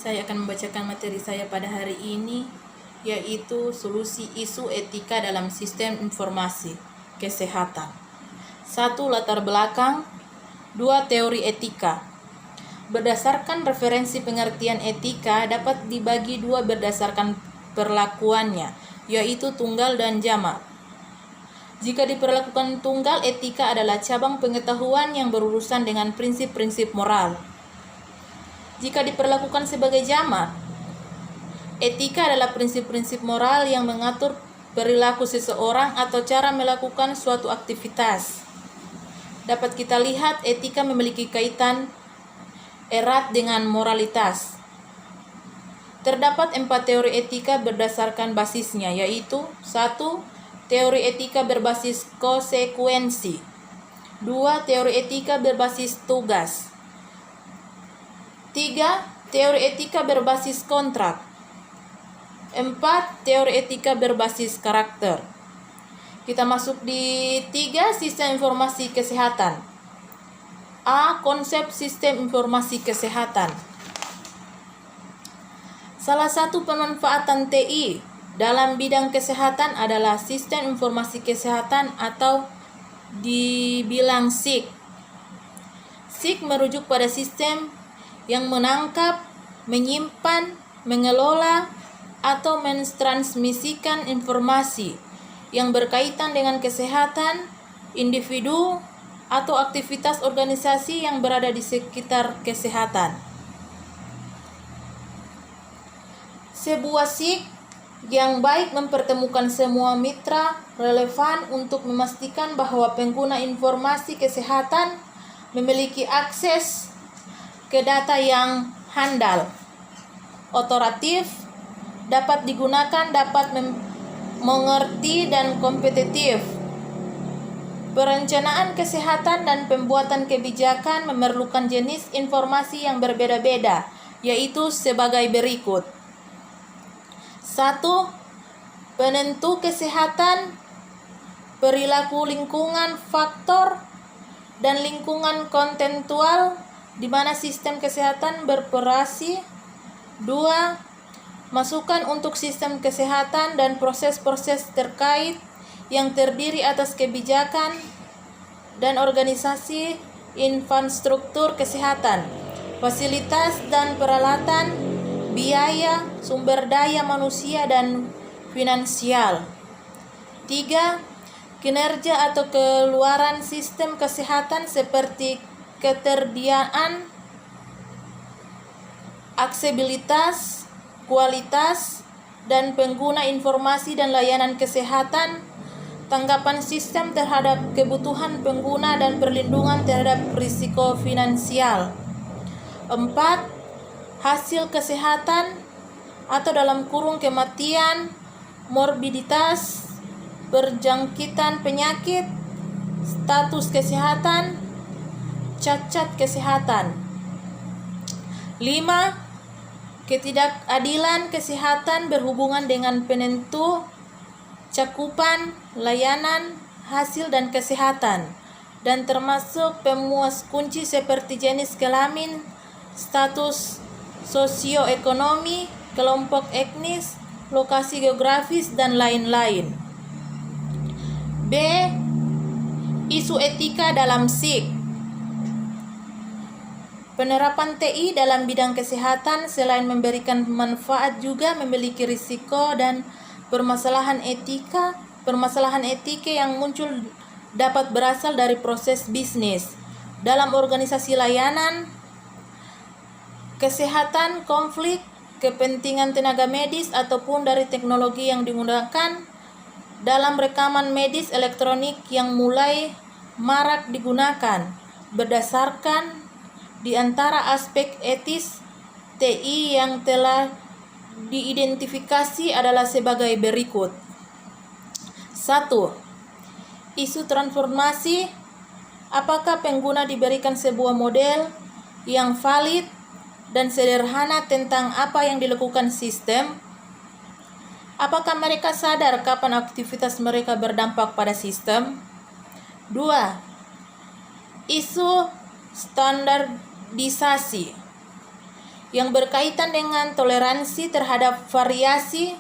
Saya akan membacakan materi saya pada hari ini, yaitu solusi isu etika dalam sistem informasi kesehatan. 1. Latar belakang. 2. Teori etika. Berdasarkan referensi pengertian etika dapat dibagi dua berdasarkan perlakuannya, yaitu tunggal dan jamak. Jika diperlakukan tunggal, etika adalah cabang pengetahuan yang berurusan dengan prinsip-prinsip moral. Jika diperlakukan sebagai jamak, etika adalah prinsip-prinsip moral yang mengatur perilaku seseorang atau cara melakukan suatu aktivitas. Dapat kita lihat etika memiliki kaitan erat dengan moralitas. Terdapat 4 teori etika berdasarkan basisnya, yaitu 1. Teori etika berbasis konsekuensi. 2. Teori etika berbasis tugas. 3. Teori etika berbasis kontrak. 4. Teori etika berbasis karakter. Kita masuk di 3. Sistem informasi kesehatan. A. Konsep sistem informasi kesehatan. Salah satu pemanfaatan TI dalam bidang kesehatan adalah sistem informasi kesehatan atau dibilang SIK. SIK merujuk pada sistem yang menangkap, menyimpan, mengelola, atau mentransmisikan informasi yang berkaitan dengan kesehatan individu atau aktivitas organisasi yang berada di sekitar kesehatan. Sebuah SIK yang baik mempertemukan semua mitra relevan untuk memastikan bahwa pengguna informasi kesehatan memiliki akses ke data yang handal, otoratif, dapat digunakan, dapat mengerti, dan kompetitif. Perencanaan kesehatan dan pembuatan kebijakan memerlukan jenis informasi yang berbeda-beda, yaitu sebagai berikut. 1. Penentu kesehatan, perilaku lingkungan, faktor, dan lingkungan kontentual di mana sistem kesehatan beroperasi. 2. Masukan untuk sistem kesehatan dan proses-proses terkait yang terdiri atas kebijakan dan organisasi infrastruktur kesehatan, fasilitas dan peralatan, biaya, sumber daya manusia, dan finansial. 3. Kinerja atau keluaran sistem kesehatan seperti ketersediaan, aksesibilitas, kualitas, dan pengguna informasi dan layanan kesehatan, tanggapan sistem terhadap kebutuhan pengguna, dan perlindungan terhadap risiko finansial. 4. Hasil kesehatan atau dalam kurung kematian, morbiditas, perjangkitan penyakit, status kesehatan, cacat kesehatan. 5. Ketidakadilan kesehatan berhubungan dengan penentu, cakupan, layanan, hasil, dan kesehatan, dan termasuk pemuas kunci seperti jenis kelamin, status sosioekonomi, kelompok etnis, lokasi geografis, dan lain-lain. B. Isu etika dalam SIK. Penerapan TI dalam bidang kesehatan selain memberikan manfaat juga memiliki risiko dan permasalahan etika. Permasalahan etika yang muncul dapat berasal dari proses bisnis, dalam organisasi layanan kesehatan, konflik kepentingan tenaga medis, ataupun dari teknologi yang digunakan dalam rekaman medis elektronik yang mulai marak digunakan. Berdasarkan di antara aspek etis TI yang telah diidentifikasi adalah sebagai berikut. 1. Isu transformasi. Apakah pengguna diberikan sebuah model yang valid dan sederhana tentang apa yang dilakukan sistem? Apakah mereka sadar kapan aktivitas mereka berdampak pada sistem? 2. Isu standarisasi. yang berkaitan dengan toleransi terhadap variasi.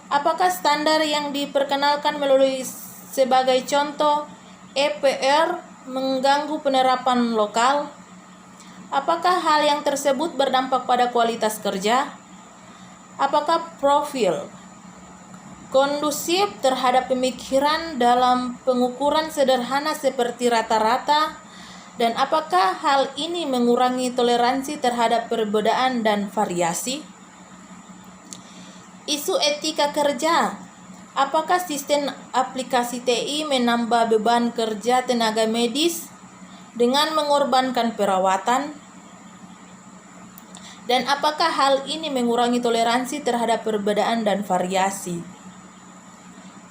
Apakah standar yang diperkenalkan melalui sebagai contoh EPR mengganggu penerapan lokal? Apakah hal yang tersebut berdampak pada kualitas kerja? Apakah profil kondusif terhadap pemikiran dalam pengukuran sederhana seperti rata-rata? Dan apakah hal ini mengurangi toleransi terhadap perbedaan dan variasi? Isu etika kerja. Apakah sistem aplikasi TI menambah beban kerja tenaga medis dengan mengorbankan perawatan? Dan apakah hal ini mengurangi toleransi terhadap perbedaan dan variasi?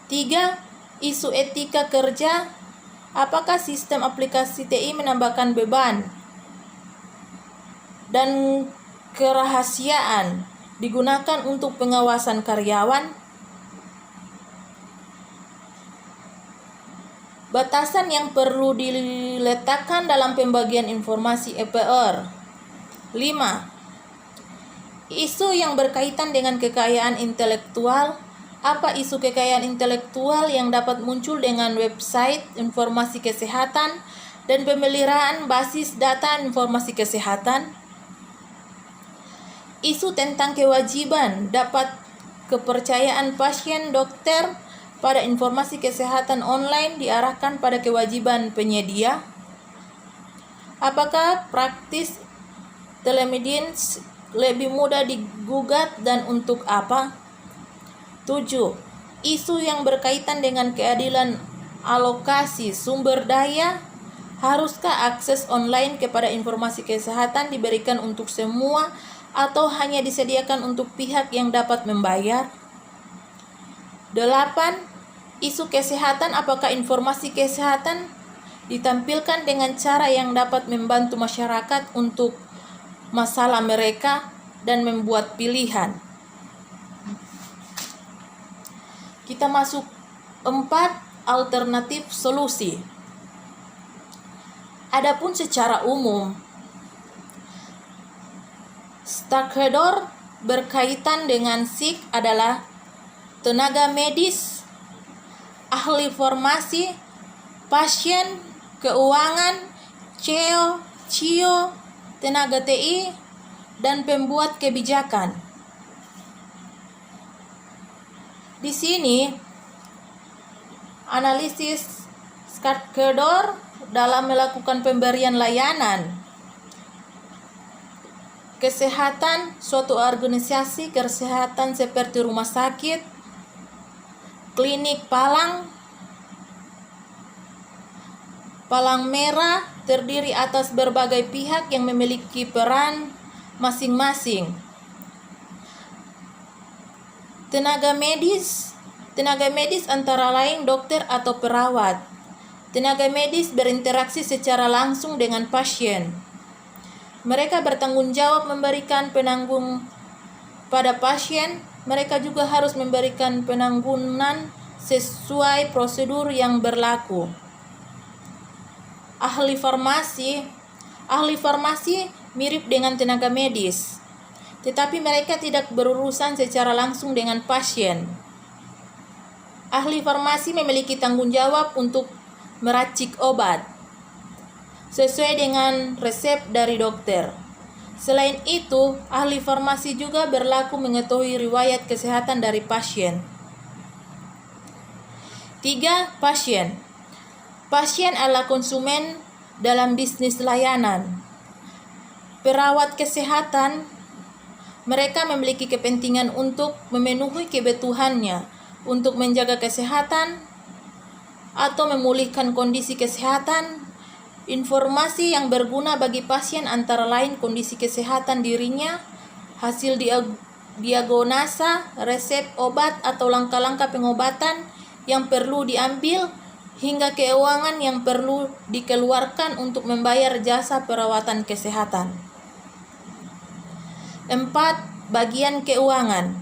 3. Isu etika kerja. Apakah sistem aplikasi TI menambahkan beban dan kerahasiaan digunakan untuk pengawasan karyawan? Batasan yang perlu diletakkan dalam pembagian informasi EPR. 5. Isu yang berkaitan dengan kekayaan intelektual. Apa isu kekayaan intelektual yang dapat muncul dengan website informasi kesehatan dan pemeliharaan basis data informasi kesehatan? Isu tentang kewajiban dapat kepercayaan pasien dokter pada informasi kesehatan online diarahkan pada kewajiban penyedia. Apakah praktis telemedicine lebih mudah digugat dan untuk apa? 7. Isu yang berkaitan dengan keadilan alokasi sumber daya. Haruskah akses online kepada informasi kesehatan diberikan untuk semua atau hanya disediakan untuk pihak yang dapat membayar? 8. Isu kesehatan. Apakah informasi kesehatan ditampilkan dengan cara yang dapat membantu masyarakat untuk masalah mereka dan membuat pilihan? Kita masuk 4. Alternatif solusi. Adapun secara umum, stakeholder berkaitan dengan SIK adalah tenaga medis, ahli farmasi, pasien, keuangan, CIO, tenaga TI, dan pembuat kebijakan. Di sini, analisis stakeholder dalam melakukan pemberian layanan kesehatan suatu organisasi kesehatan seperti rumah sakit, klinik palang merah terdiri atas berbagai pihak yang memiliki peran masing-masing. Tenaga medis antara lain dokter atau perawat. Tenaga medis berinteraksi secara langsung dengan pasien. Mereka bertanggung jawab memberikan penanggung pada pasien. Mereka juga harus memberikan penangguhan sesuai prosedur yang berlaku. Ahli farmasi mirip dengan tenaga medis, tetapi mereka tidak berurusan secara langsung dengan pasien. Ahli farmasi memiliki tanggung jawab untuk meracik obat sesuai dengan resep dari dokter. Selain itu, ahli farmasi juga berlaku mengetahui riwayat kesehatan dari pasien. 3. Pasien. Pasien adalah konsumen dalam bisnis layanan. Perawat kesehatan, mereka memiliki kepentingan untuk memenuhi kebutuhannya, untuk menjaga kesehatan atau memulihkan kondisi kesehatan. Informasi yang berguna bagi pasien antara lain kondisi kesehatan dirinya, hasil diagnosa, resep obat atau langkah-langkah pengobatan yang perlu diambil, hingga keuangan yang perlu dikeluarkan untuk membayar jasa perawatan kesehatan. 4. Bagian keuangan.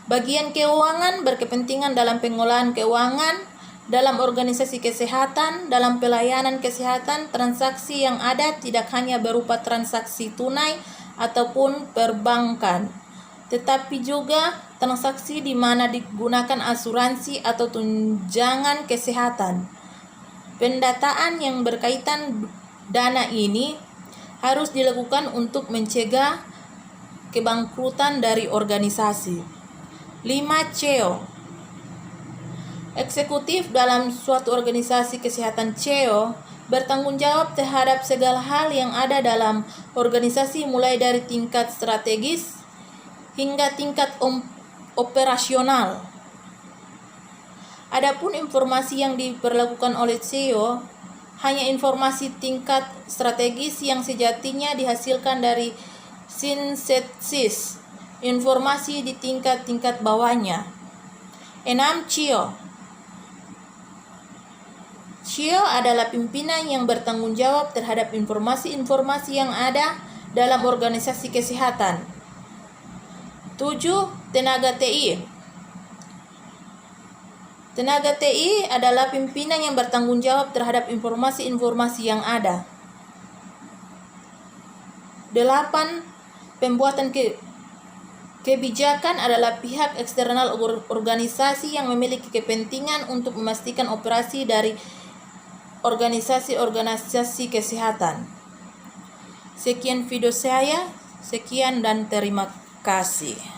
Bagian keuangan berkepentingan dalam pengolahan keuangan, dalam organisasi kesehatan, dalam pelayanan kesehatan. Transaksi yang ada tidak hanya berupa transaksi tunai ataupun perbankan, tetapi juga transaksi di mana digunakan asuransi atau tunjangan kesehatan. Pendataan yang berkaitan dana ini harus dilakukan untuk mencegah kebangkrutan dari organisasi. 5. CEO. Eksekutif dalam suatu organisasi kesehatan CEO bertanggung jawab terhadap segala hal yang ada dalam organisasi mulai dari tingkat strategis hingga tingkat operasional. Adapun informasi yang diperlakukan oleh CEO hanya informasi tingkat strategis yang sejatinya dihasilkan dari sintesis informasi di tingkat-tingkat bawahnya. 6. CEO. CEO adalah pimpinan yang bertanggung jawab terhadap informasi-informasi yang ada dalam organisasi kesehatan. 7. Tenaga TI. Tenaga TI adalah pimpinan yang bertanggung jawab terhadap informasi-informasi yang ada. 8. Pembuatan kebijakan adalah pihak eksternal organisasi yang memiliki kepentingan untuk memastikan operasi dari organisasi-organisasi kesehatan. Sekian video saya, sekian dan terima kasih.